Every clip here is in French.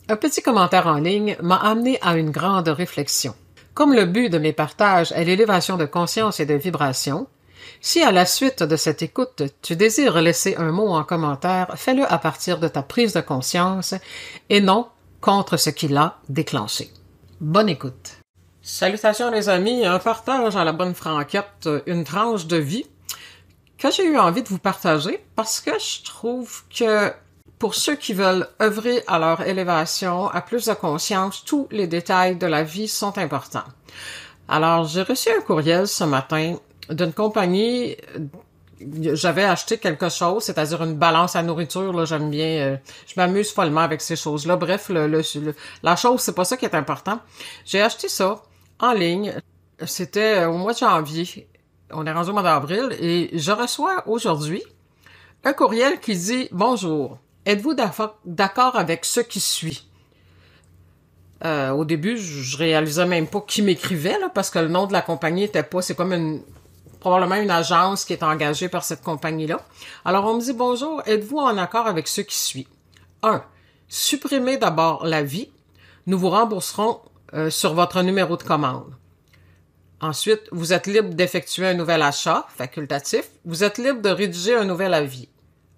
Un petit commentaire en ligne m'a amené à une grande réflexion. Comme le but de mes partages est l'élévation de conscience et de vibration, si à la suite de cette écoute, tu désires laisser un mot en commentaire, fais-le à partir de ta prise de conscience et non contre ce qui l'a déclenché. Bonne écoute. Salutations les amis, un partage à la bonne franquette, une tranche de vie que j'ai eu envie de vous partager parce que je trouve que pour ceux qui veulent œuvrer à leur élévation, à plus de conscience, tous les détails de la vie sont importants. Alors, j'ai reçu un courriel ce matin d'une compagnie. J'avais acheté quelque chose, c'est-à-dire une balance à nourriture. Là, j'aime bien, je m'amuse follement avec ces choses-là. Bref, la chose, c'est pas ça qui est important. J'ai acheté ça en ligne. C'était au mois de janvier. On est rendu au mois d'avril et je reçois aujourd'hui un courriel qui dit « Bonjour, êtes-vous d'accord avec ce qui suit? » Au début, je réalisais même pas qui m'écrivait là, parce que le nom de la compagnie était pas... C'est comme probablement une agence qui est engagée par cette compagnie-là. Alors, on me dit « Bonjour, êtes-vous en accord avec ce qui suit? » 1. Supprimez d'abord la vie. Nous vous rembourserons sur votre numéro de commande. Ensuite, vous êtes libre d'effectuer un nouvel achat facultatif. Vous êtes libre de rédiger un nouvel avis.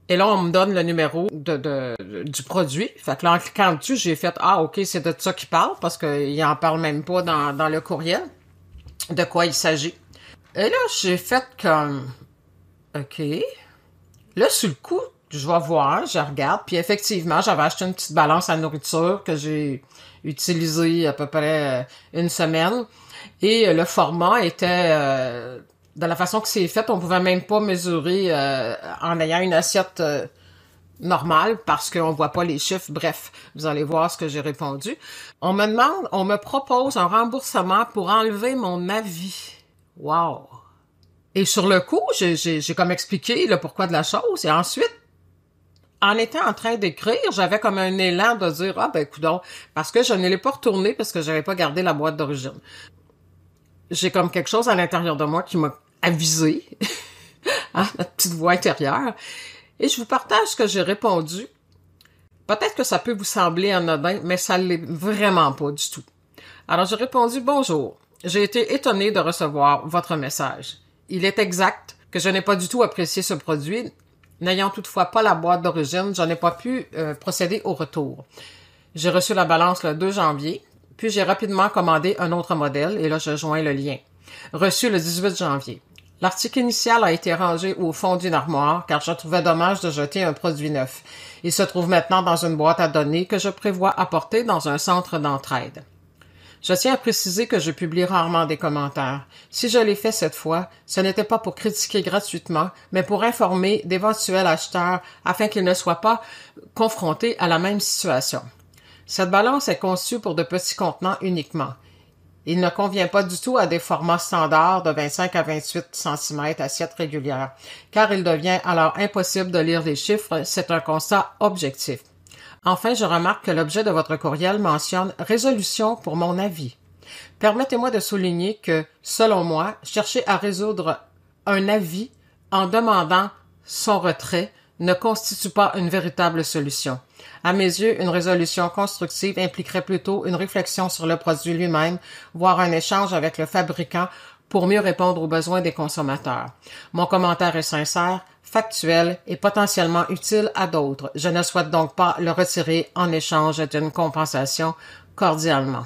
Et là, on me donne le numéro du produit. Fait que là, en cliquant dessus, j'ai fait « Ah, OK, c'est de ça qu'il parle » parce qu'il en parle même pas dans le courriel de quoi il s'agit. Et là, j'ai fait comme « OK. » Là, sur le coup, je vais voir, je regarde. Puis effectivement, j'avais acheté une petite balance à nourriture que j'ai utilisée à peu près une semaine. Et le format était... de la façon que c'est fait, on pouvait même pas mesurer en ayant une assiette normale parce qu'on voit pas les chiffres. Bref, vous allez voir ce que j'ai répondu. On me propose un remboursement pour enlever mon avis. Wow! Et sur le coup, j'ai comme expliqué le pourquoi de la chose. Et ensuite, en étant en train d'écrire, j'avais comme un élan de dire « Ah ben coudonc », parce que je ne l'ai pas retourné parce que j'avais pas gardé la boîte d'origine. J'ai comme quelque chose à l'intérieur de moi qui m'a avisé, hein, la petite voix intérieure. Et je vous partage ce que j'ai répondu. Peut-être que ça peut vous sembler anodin, mais ça l'est vraiment pas du tout. Alors j'ai répondu « Bonjour, j'ai été étonnée de recevoir votre message. Il est exact que je n'ai pas du tout apprécié ce produit. N'ayant toutefois pas la boîte d'origine, je n'ai pas pu procéder au retour. J'ai reçu la balance le 2 janvier. Puis j'ai rapidement commandé un autre modèle, et là je joins le lien. Reçu le 18 janvier. L'article initial a été rangé au fond d'une armoire, car je trouvais dommage de jeter un produit neuf. Il se trouve maintenant dans une boîte à données que je prévois apporter dans un centre d'entraide. Je tiens à préciser que je publie rarement des commentaires. Si je l'ai fait cette fois, ce n'était pas pour critiquer gratuitement, mais pour informer d'éventuels acheteurs afin qu'ils ne soient pas confrontés à la même situation. Cette balance est conçue pour de petits contenants uniquement. Il ne convient pas du tout à des formats standards de 25 à 28 cm assiette régulière, car il devient alors impossible de lire les chiffres, c'est un constat objectif. Enfin, je remarque que l'objet de votre courriel mentionne « résolution pour mon avis ». Permettez-moi de souligner que, selon moi, chercher à résoudre un avis en demandant son retrait ne constitue pas une véritable solution. À mes yeux, une résolution constructive impliquerait plutôt une réflexion sur le produit lui-même, voire un échange avec le fabricant pour mieux répondre aux besoins des consommateurs. Mon commentaire est sincère, factuel et potentiellement utile à d'autres. Je ne souhaite donc pas le retirer en échange d'une compensation cordialement.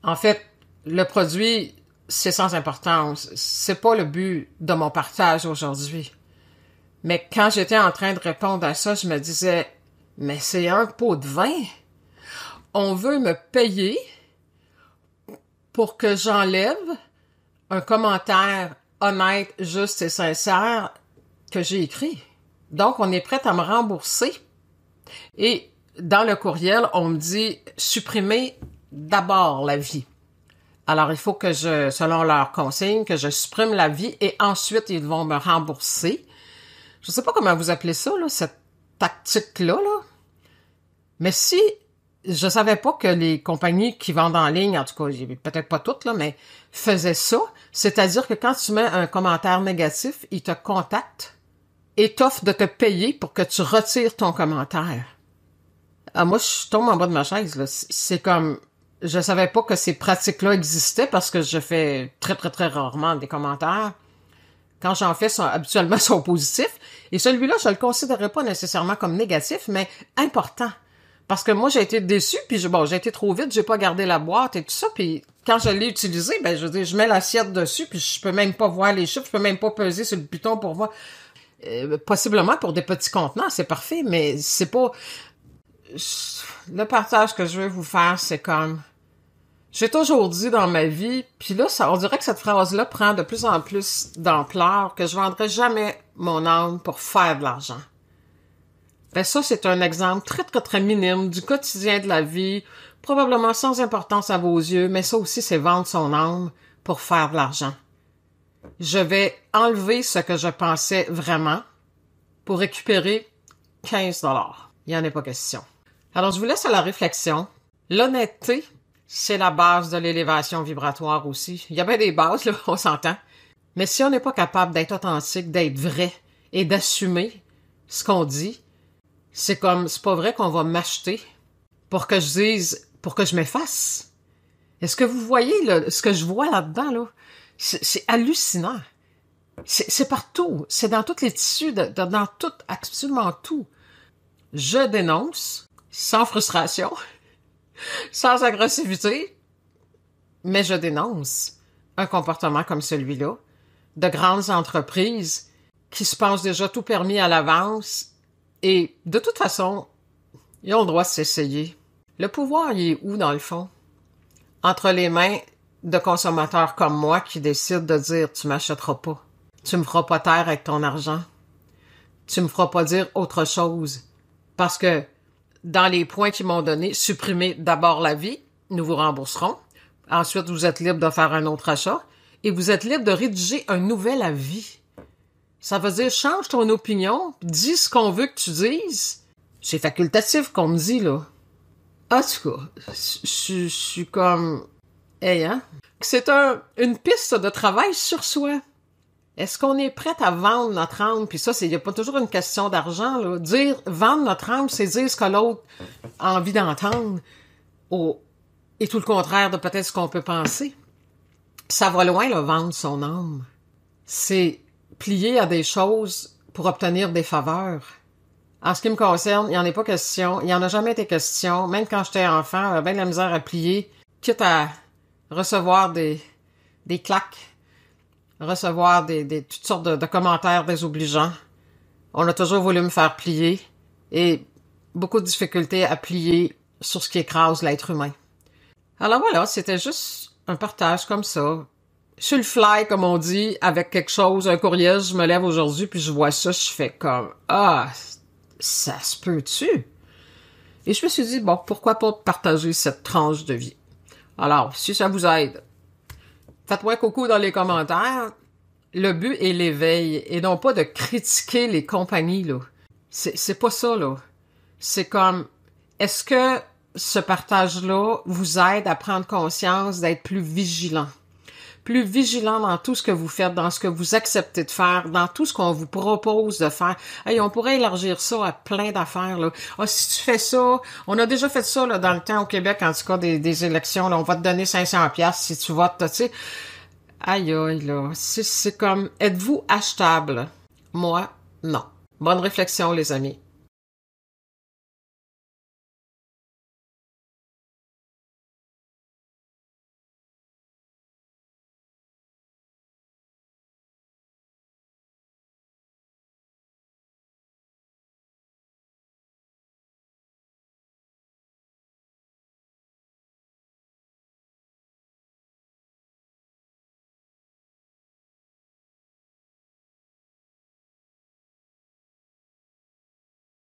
En fait, le produit, c'est sans importance. C'est pas le but de mon partage aujourd'hui. Mais quand j'étais en train de répondre à ça, je me disais, mais c'est un pot de vin. On veut me payer pour que j'enlève un commentaire honnête, juste et sincère que j'ai écrit. Donc, on est prêt à me rembourser. Et dans le courriel, on me dit supprimer d'abord la vie. Alors, il faut que selon leurs consignes, que je supprime la vie et ensuite, ils vont me rembourser. Je sais pas comment vous appelez ça, là, cette tactique-là, là. Mais si je savais pas que les compagnies qui vendent en ligne, en tout cas, peut-être pas toutes, là, mais faisaient ça, c'est-à-dire que quand tu mets un commentaire négatif, ils te contactent et t'offrent de te payer pour que tu retires ton commentaire. Ah, moi, je tombe en bas de ma chaise, là. C'est comme... Je savais pas que ces pratiques-là existaient parce que je fais très, très, très rarement des commentaires. Quand j'en fais, habituellement, sont positifs. Et celui-là, je le considérais pas nécessairement comme négatif, mais important. Parce que moi, j'ai été déçue, puis j'ai été trop vite, j'ai pas gardé la boîte et tout ça, puis quand je l'ai utilisé, ben, je veux dire, je mets l'assiette dessus, puis je peux même pas voir les chiffres, je peux même pas peser sur le piton pour voir. Possiblement pour des petits contenants, c'est parfait, mais c'est pas... Le partage que je veux vous faire, c'est comme... J'ai toujours dit dans ma vie, puis là, on dirait que cette phrase-là prend de plus en plus d'ampleur, que je vendrai jamais mon âme pour faire de l'argent. Ben ça, c'est un exemple très, très, très minime du quotidien de la vie, probablement sans importance à vos yeux, mais ça aussi, c'est vendre son âme pour faire de l'argent. Je vais enlever ce que je pensais vraiment pour récupérer 15 $. Il n'y en a pas question. Alors, je vous laisse à la réflexion. L'honnêteté, c'est la base de l'élévation vibratoire aussi. Il y a bien des bases, là, on s'entend. Mais si on n'est pas capable d'être authentique, d'être vrai et d'assumer ce qu'on dit, c'est pas vrai qu'on va m'acheter pour que je m'efface. Est-ce que vous voyez, là, ce que je vois là-dedans, là? C'est hallucinant. C'est partout. C'est dans tous les tissus, dans tout, absolument tout. Je dénonce, sans frustration, sans agressivité, mais je dénonce un comportement comme celui-là, de grandes entreprises qui se pensent déjà tout permis à l'avance et, de toute façon, ils ont le droit de s'essayer. Le pouvoir, il est où, dans le fond? Entre les mains de consommateurs comme moi qui décident de dire « tu m'achèteras pas, tu me feras pas taire avec ton argent, tu me feras pas dire autre chose ». Parce que, dans les points qu'ils m'ont donnés, supprimez d'abord la vie, nous vous rembourserons. Ensuite, vous êtes libre de faire un autre achat et vous êtes libre de rédiger un nouvel avis. Ça veut dire, change ton opinion, dis ce qu'on veut que tu dises. C'est facultatif qu'on me dit, là. En tout cas, je suis comme... Hey, hein? C'est une piste de travail sur soi. Est-ce qu'on est prêt à vendre notre âme? Puis ça, il n'y a pas toujours une question d'argent, là. Vendre notre âme, c'est dire ce que l'autre a envie d'entendre. Et tout le contraire de peut-être ce qu'on peut penser. Ça va loin, là, vendre son âme. C'est plier à des choses pour obtenir des faveurs. En ce qui me concerne, il n'y en a pas question. Il n'y en a jamais été question. Même quand j'étais enfant, j'avais bien de la misère à plier, quitte à recevoir des claques, recevoir toutes sortes de commentaires désobligeants. On a toujours voulu me faire plier et beaucoup de difficultés à plier sur ce qui écrase l'être humain. Alors voilà, c'était juste un partage comme ça. Sur le fly, comme on dit, avec quelque chose, un courriel, je me lève aujourd'hui puis je vois ça, je fais comme « Ah, ça se peut-tu? » Et je me suis dit, bon, pourquoi pas partager cette tranche de vie? Alors, si ça vous aide, faites-moi coucou dans les commentaires. Le but est l'éveil et non pas de critiquer les compagnies, là. C'est pas ça, là. C'est comme, est-ce que ce partage-là vous aide à prendre conscience d'être plus vigilant? Plus vigilant dans tout ce que vous faites, dans ce que vous acceptez de faire, dans tout ce qu'on vous propose de faire. Hey, on pourrait élargir ça à plein d'affaires, là. Ah, si tu fais ça, on a déjà fait ça, là, dans le temps au Québec, en tout cas, des élections, là, on va te donner 500$ si tu votes, tu sais. Aïe, aïe, là. C'est comme, êtes-vous achetable? Moi, non. Bonne réflexion, les amis.